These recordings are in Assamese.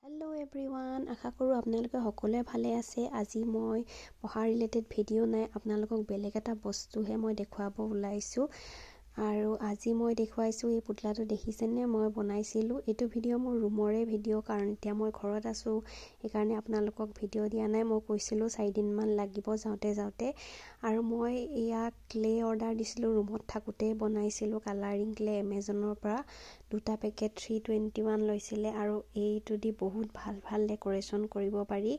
হেল্ল' এভৰিৱান, আশা কৰোঁ আপোনালোকে সকলোৱে ভালে আছে। আজি মই পঢ়া ৰিলেটেড ভিডিঅ' নাই, আপোনালোকক বেলেগ এটা বস্তুহে মই দেখুৱাব ওলাইছোঁ। আৰু আজি মই দেখুৱাইছোঁ এই পুতলাটো দেখিছেনে, মই বনাইছিলোঁ। এইটো ভিডিঅ' মোৰ ৰুমৰে ভিডিঅ', কাৰণ এতিয়া মই ঘৰত আছোঁ, সেইকাৰণে আপোনালোকক ভিডিঅ' দিয়া নাই। মই কৈছিলোঁ 4 দিনমান লাগিব যাওঁতে আৰু মই এয়া ক্লে অৰ্ডাৰ দিছিলোঁ, ৰুমত থাকোঁতেই বনাইছিলোঁ। কালাৰিং ক্লে এমেজনৰ পৰা 2টা পেকেট 321 লৈছিলে। আৰু এইটো দি বহুত ভাল ডেক'ৰেশ্যন কৰিব পাৰি।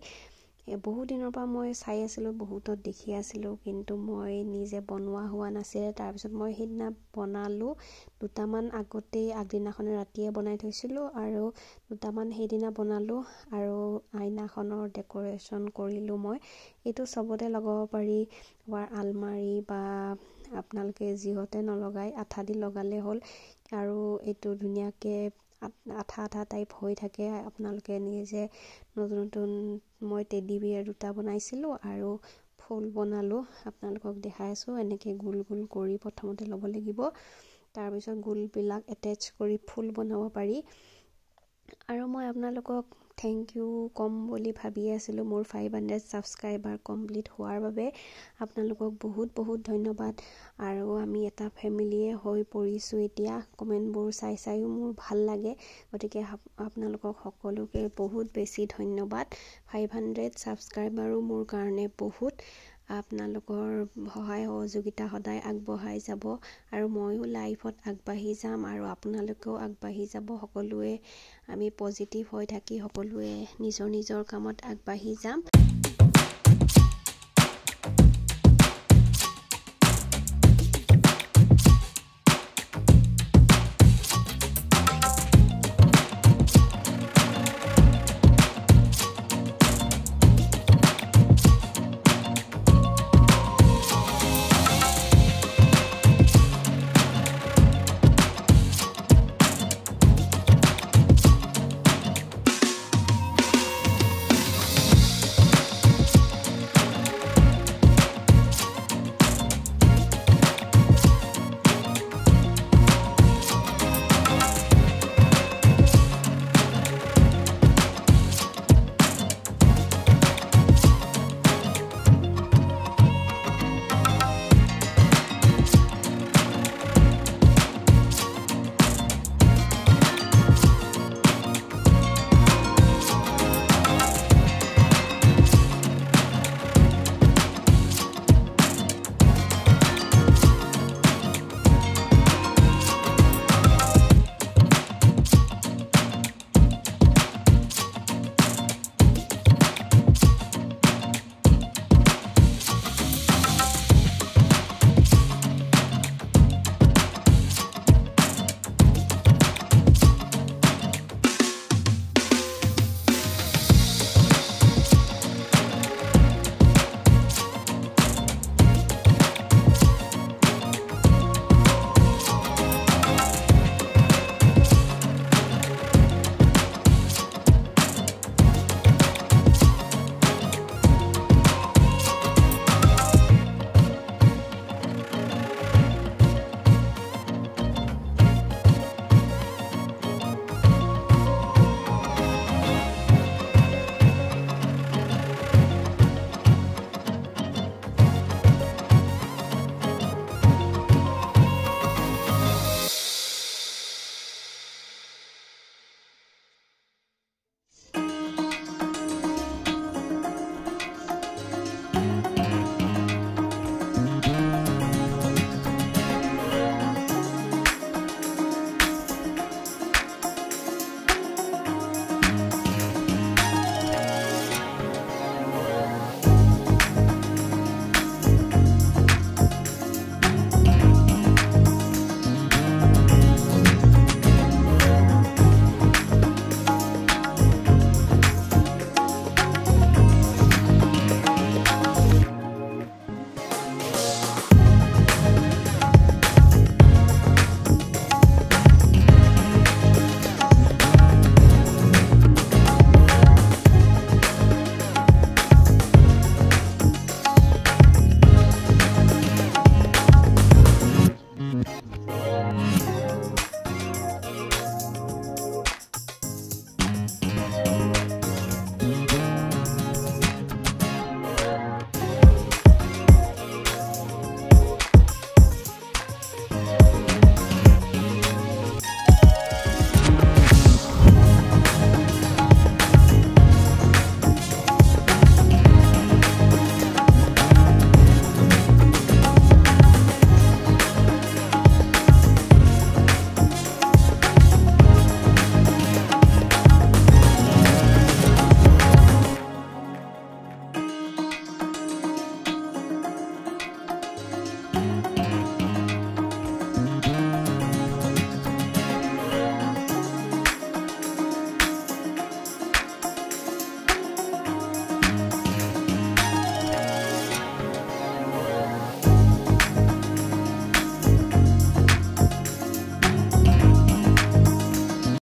বহু দিনৰ পৰা মই চাই আছিলোঁ, বহুতত দেখি আছিলোঁ, কিন্তু মই নিজে বনোৱা হোৱা নাছিলে। তাৰপিছত মই সেইদিনা বনালোঁ। 2টামান আগদিনাখনে ৰাতিয়ে বনাই থৈছিলোঁ আৰু 2টামান সেইদিনা বনালোঁ আৰু আইনাখনৰ ডেক'ৰেশ্যন কৰিলোঁ মই। এইটো চবতে লগাব পাৰি, আলমাৰি বা আপোনালোকে যিহতে নলগাই আঠা দি লগালে হ'ল। আৰু এইটো ধুনীয়াকৈ আঠা টাইপ হৈ থাকে। আপোনালোকে নিজে নতুন মই টেডি বিয়াৰ 2টা বনাইছিলোঁ আৰু ফুল বনালোঁ। আপোনালোকক দেখাই আছোঁ। এনেকৈ গোল কৰি প্ৰথমতে ল'ব লাগিব, তাৰপিছত গোলবিলাক এটেচ কৰি ফুল বনাব পাৰি। আৰু মই আপোনালোকক থেংক ইউ ক'ম বুলি ভাবি আছিলোঁ, মোৰ 500 ছাবস্ক্ৰাইবাৰ কমপ্লিট হোৱাৰ বাবে। আপোনালোকক বহুত ধন্যবাদ। আৰু আমি এটা ফেমিলিয়ে হৈ পৰিছোঁ এতিয়া। কমেণ্টবোৰ চাইও মোৰ ভাল লাগে, গতিকে আপোনালোকক সকলোকে বহুত বেছি ধন্যবাদ। 500 ছাবস্ক্ৰাইবাৰো মোৰ কাৰণে বহুত। আপোনালোকৰ সহায় সহযোগিতা সদায় আগবঢ়াই যাব আৰু ময়ো লাইফত আগবাঢ়ি যাম আৰু আপোনালোকেও আগবাঢ়ি যাব। সকলোৱে আমি পজিটিভ হৈ থাকি সকলোৱে নিজৰ কামত আগবাঢ়ি যাম।